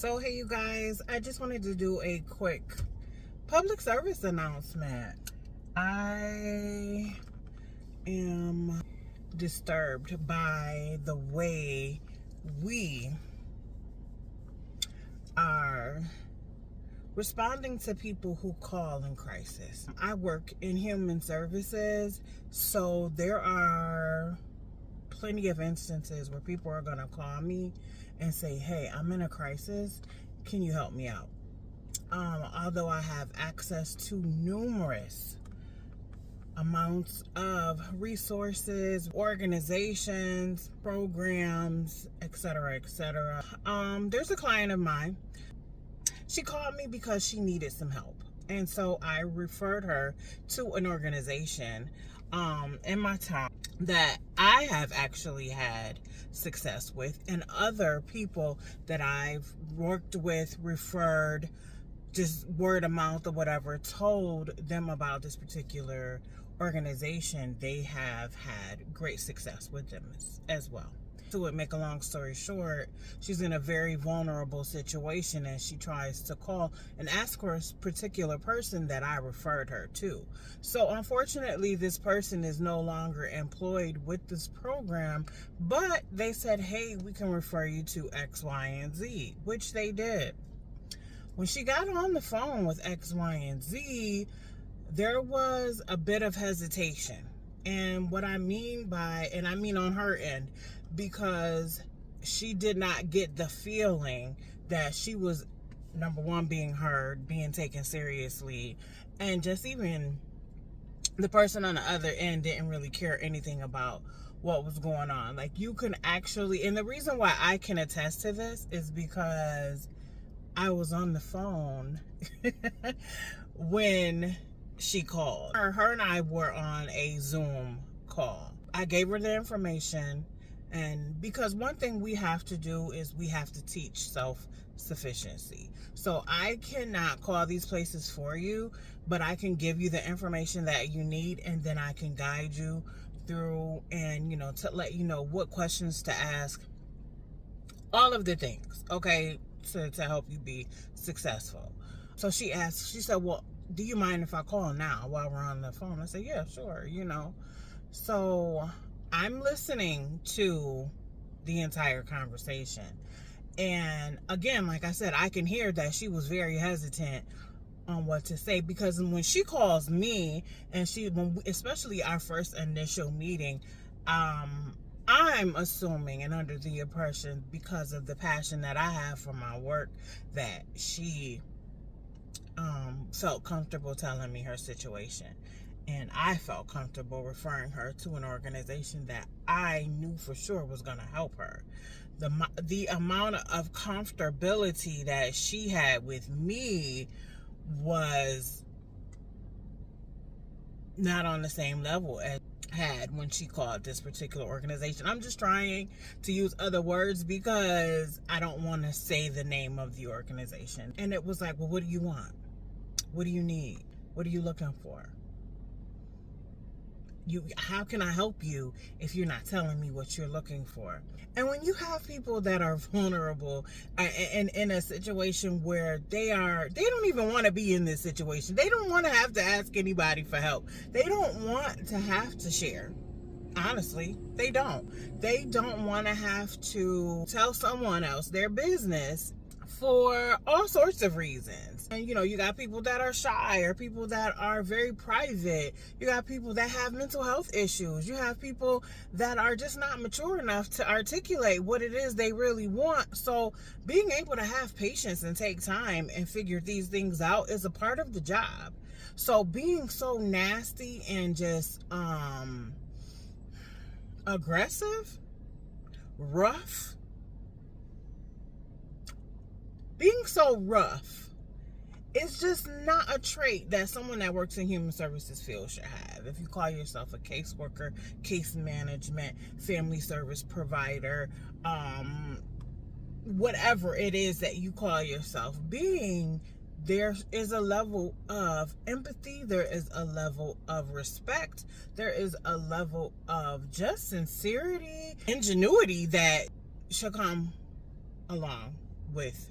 So hey you guys, I just wanted to do a quick public service announcement. I am disturbed by the way we are responding to people who call in crisis. I work in human services, so there are plenty of instances where people are going to call me and say, hey, I'm in a crisis, can you help me out? Although I have access to numerous amounts of resources, organizations, programs, etc., etc. There's a client of mine. She called me because she needed some help. And so I referred her to an organization in my town that I have actually had success with, and other people that I've worked with, referred, just word of mouth or whatever, told them about this particular organization. They have had great success with them as well. To make a long story short, she's in a very vulnerable situation, and she tries to call and ask for a particular person that I referred her to. So unfortunately, this person is no longer employed with this program, but they said, hey, we can refer you to X, Y, and Z, which they did. When she got on the phone with X, Y, and Z, there was a bit of hesitation. And what I mean by, and I mean on her end, because she did not get the feeling that she was, number one, being heard, being taken seriously, and just even the person on the other end didn't really care anything about what was going on. Like, you can actually, and the reason why I can attest to this is because I was on the phone when she called. Her and I were on a Zoom call. I gave her the information, and because one thing we have to do is we have to teach self-sufficiency. So I cannot call these places for you, but I can give you the information that you need, and then I can guide you through, and to let you know what questions to ask, all of the things, okay, to help you be successful. So she said, well, do you mind if I call now while we're on the phone? I said, yeah, sure, So I'm listening to the entire conversation. And again, like I said, I can hear that she was very hesitant on what to say, because when she calls me, and especially our first initial meeting, I'm assuming and under the impression, because of the passion that I have for my work, that she felt comfortable telling me her situation. And I felt comfortable referring her to an organization that I knew for sure was going to help her. The amount of comfortability that she had with me was not on the same level as had when she called this particular organization. I'm just trying to use other words because I don't want to say the name of the organization. And it was like, well, what do you want? What do you need? What are you looking for? How can I help you if you're not telling me what you're looking for? And when you have people that are vulnerable and in a situation where they don't even want to be in this situation. They don't want to have to ask anybody for help. They don't want to have to share. Honestly, they don't. They don't want to have to tell someone else their business for all sorts of reasons. And you got people that are shy, or people that are very private. You got people that have mental health issues. You have people that are just not mature enough to articulate what it is they really want. So being able to have patience and take time and figure these things out is a part of the job. So being so nasty and just aggressive, rough, being so rough, it's just not a trait that someone that works in human services field should have. If you call yourself a caseworker, case management, family service provider, whatever it is that you call yourself, there is a level of empathy, there is a level of respect, there is a level of just sincerity, ingenuity that should come along with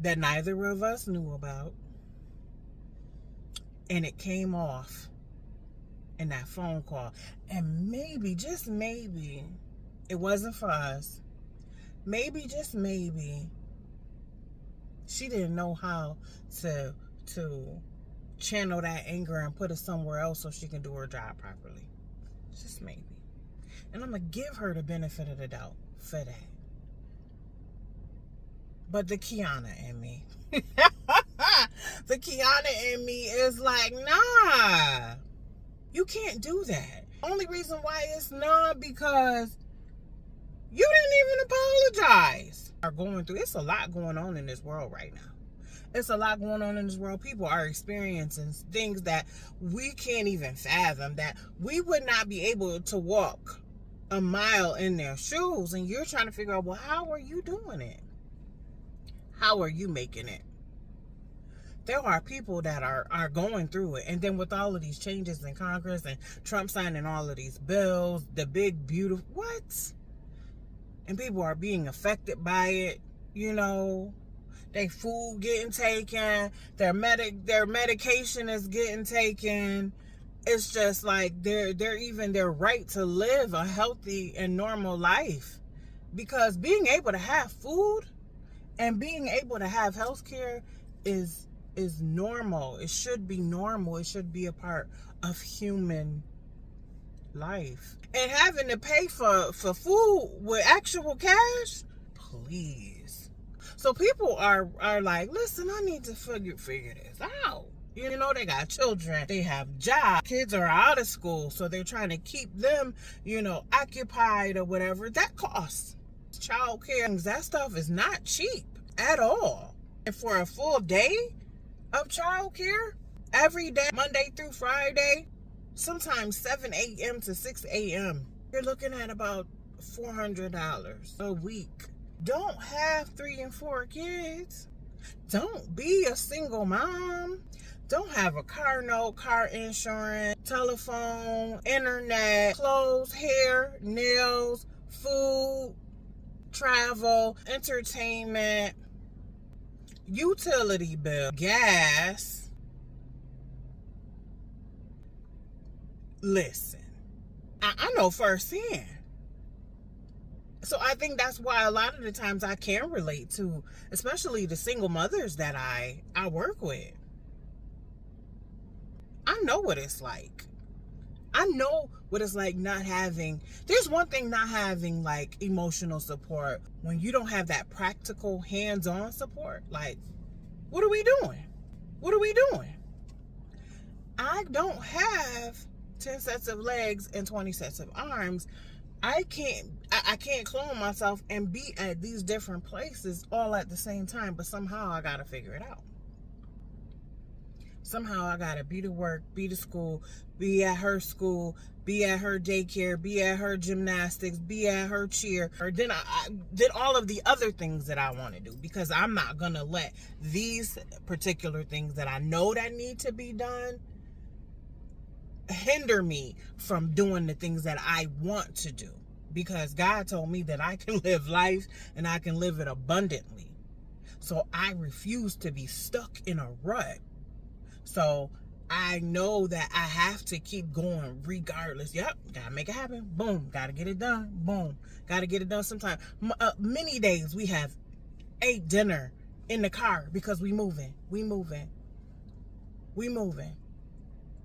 that neither of us knew about, and it came off in that phone call. And maybe, just maybe, it wasn't for us. Maybe, just maybe, she didn't know how to channel that anger and put it somewhere else so she can do her job properly. Just maybe. And I'm going to give her the benefit of the doubt for that. But the Kiana in me, the Kiana in me is like, nah, you can't do that. Only reason why it's not because you didn't even apologize. Are going through, it's a lot going on in this world right now. It's a lot going on in this world. People are experiencing things that we can't even fathom, that we would not be able to walk a mile in their shoes. And you're trying to figure out, well, how are you doing it? How are you making it? There are people that are going through it. And then with all of these changes in Congress and Trump signing all of these bills, the big, beautiful, what? And people are being affected by it, you know. Their food getting taken, their medication is getting taken. It's just like their right to live a healthy and normal life. Because being able to have food and being able to have health care is normal. It should be normal. It should be a part of human life. And having to pay for food with actual cash, please. So people are like, listen, I need to figure this out. You know, they got children, they have jobs, kids are out of school, so they're trying to keep them, you know, occupied or whatever. That costs. Child care, that stuff is not cheap at all. And for a full day of child care, every day, Monday through Friday, sometimes 7 a.m. to 6 a.m., you're looking at about $400 a week. Don't have 3 and 4 kids. Don't be a single mom. Don't have a car note, car insurance, telephone, internet, clothes, hair, nails, food, travel, entertainment, utility bill, gas. Listen, I know firsthand. So I think that's why a lot of the times I can relate to, especially the single mothers that I work with. I know what it's like. I know what it's like not having, there's one thing not having like emotional support when you don't have that practical hands-on support. Like, what are we doing? What are we doing? I don't have 10 sets of legs and 20 sets of arms. I can't clone myself and be at these different places all at the same time, but somehow I gotta figure it out. Somehow I gotta be to work, be to school, be at her school, be at her daycare, be at her gymnastics, be at her cheer. Or then I did all of the other things that I want to do, because I'm not gonna let these particular things that I know that need to be done hinder me from doing the things that I want to do, because God told me that I can live life and I can live it abundantly. So I refuse to be stuck in a rut. So I know that I have to keep going regardless. Yep, gotta make it happen. Boom, gotta get it done. Boom, gotta get it done sometime. Many days we have ate dinner in the car because we moving.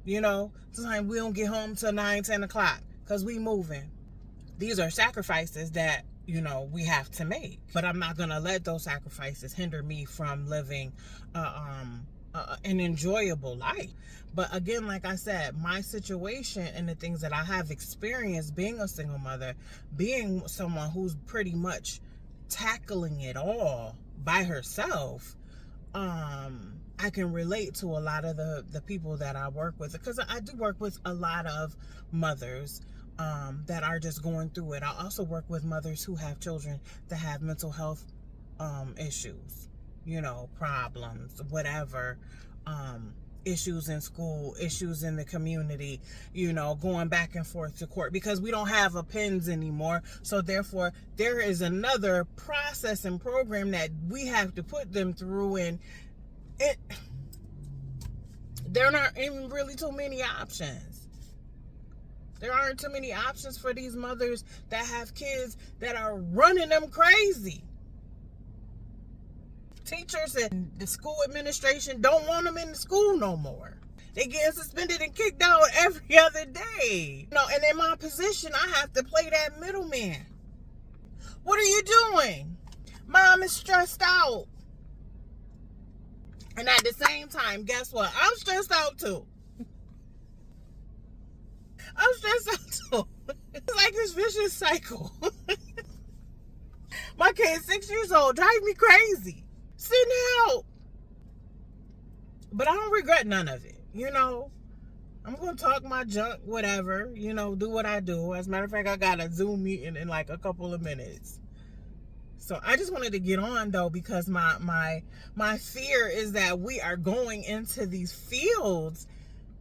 You know, sometimes we don't get home till 9, 10 o'clock because we moving. These are sacrifices that, you know, we have to make. But I'm not going to let those sacrifices hinder me from living an enjoyable life. But again, like I said, my situation and the things that I have experienced being a single mother, being someone who's pretty much tackling it all by herself, I can relate to a lot of the people that I work with, because I do work with a lot of mothers that are just going through it. I also work with mothers who have children that have mental health issues, you know, problems, whatever. issues in school, issues in the community, going back and forth to court because we don't have a pens anymore. So therefore, there is another process and program that we have to put them through, and there aren't even really too many options. There aren't too many options for these mothers that have kids that are running them crazy. Teachers and the school administration don't want them in the school no more. They get suspended and kicked out every other day. And in my position, I have to play that middleman. What are you doing? Mom is stressed out. And at the same time, guess what? I'm stressed out too. I'm stressed out too. It's like this vicious cycle. My kid's 6 years old, drive me crazy. Sitting out. But I don't regret none of it. I'm going to talk my junk, whatever, do what I do. As a matter of fact, I got a Zoom meeting in like a couple of minutes. So I just wanted to get on though, because my fear is that we are going into these fields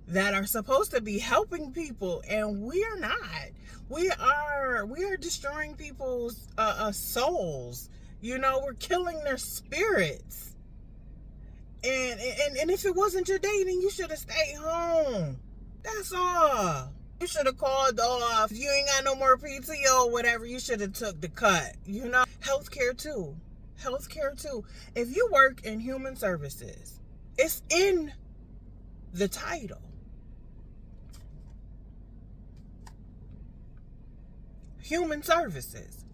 that are supposed to be helping people, and we are not. We are destroying people's souls. We're killing their spirits. And if it wasn't your day, then you should have stayed home. That's all. You should have called off. If you ain't got no more PTO or whatever, you should have took the cut. Healthcare too. If you work in human services, it's in the title. Human services.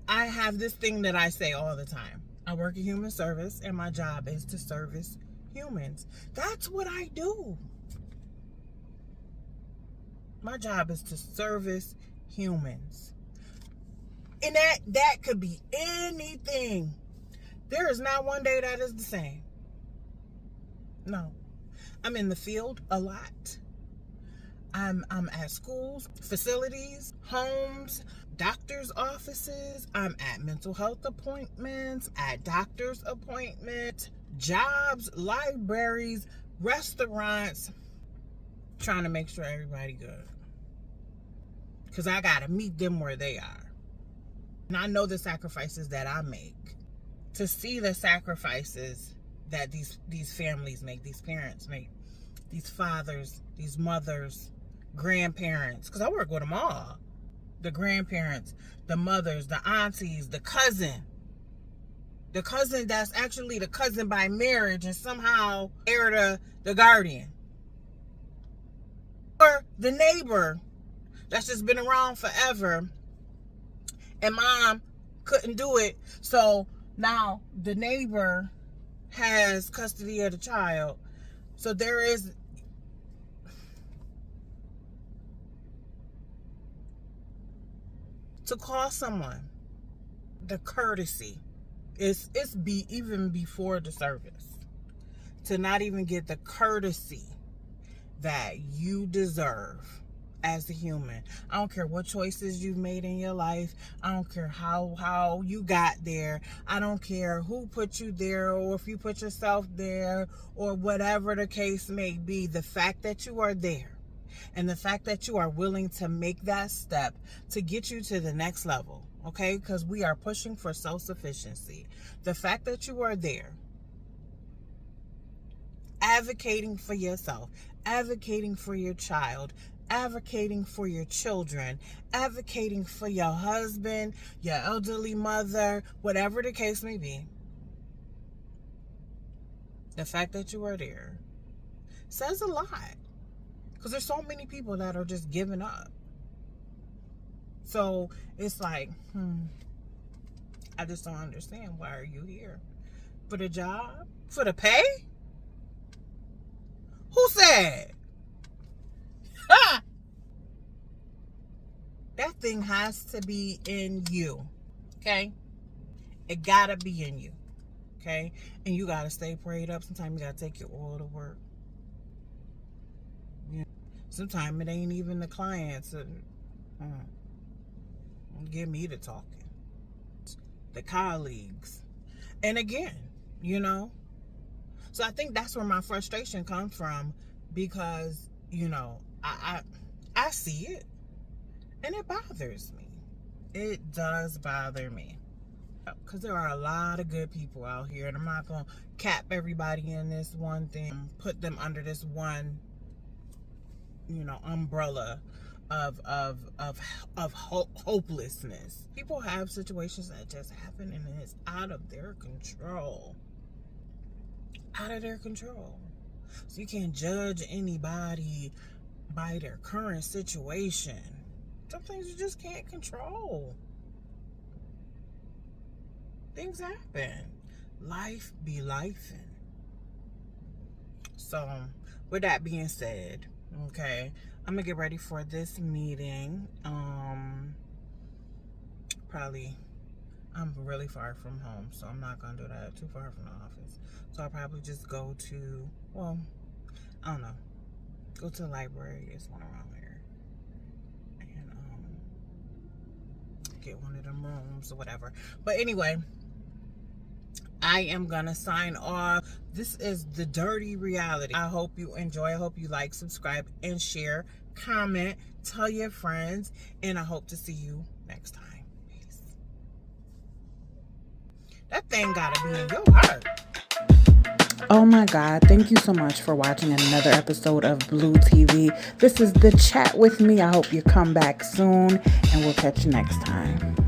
I have this thing that I say all the time. I work in human service, and my job is to service humans. That's what I do. My job is to service humans. And that could be anything. There is not one day that is the same. No. I'm in the field a lot. I'm at schools, facilities, homes, doctor's offices. I'm at mental health appointments, at doctor's appointments, jobs, libraries, restaurants, trying to make sure everybody good. Because I got to meet them where they are. And I know the sacrifices that I make. To see the sacrifices that these families make, these parents make, these fathers, these mothers, grandparents, because I work with them all. The grandparents, the mothers, the aunties, the cousin that's actually the cousin by marriage and somehow heir to the guardian. Or the neighbor that's just been around forever and mom couldn't do it, so now the neighbor has custody of the child. So there is to call someone, the courtesy is even before the service, to not even get the courtesy that you deserve as a human. I don't care what choices you've made in your life. I don't care how you got there. I don't care who put you there, or if you put yourself there, or whatever the case may be. The fact that you are there, and the fact that you are willing to make that step to get you to the next level, okay? Because we are pushing for self-sufficiency. The fact that you are there, advocating for yourself, advocating for your child, advocating for your children, advocating for your husband, your elderly mother, whatever the case may be. The fact that you are there says a lot. Because there's so many people that are just giving up. So it's like, I just don't understand. Why are you here? For the job? For the pay? Who said? Ha! That thing has to be in you. Okay? It gotta be in you. Okay? And you gotta stay prayed up. Sometimes you gotta take your oil to work. Sometimes it ain't even the clients. Get me to talking. The colleagues. And again, So I think that's where my frustration comes from, because, you know, I see it and it bothers me. It does bother me. Because there are a lot of good people out here, and I'm not going to cap everybody in this one thing, put them under this one, you know, umbrella of hopelessness. People have situations that just happen, and it's out of their control. Out of their control. So you can't judge anybody by their current situation. Some things you just can't control. Things happen. Life be lifing. So, with that being said, okay, I'm gonna get ready for this meeting. Probably, I'm really far from home, so I'm not gonna do that. Too far from the office. So I'll probably just go to, well, I don't know, go to the library. There's one around here, and get one of them rooms or whatever. But anyway, I am gonna sign off. This is the dirty reality. I hope you enjoy. I hope you like, subscribe, and share. Comment, tell your friends, and I hope to see you next time. Peace. That thing gotta be in your heart. Oh my God, thank you so much for watching another episode of Blue TV. This is The Chat with me. I hope you come back soon, and we'll catch you next time.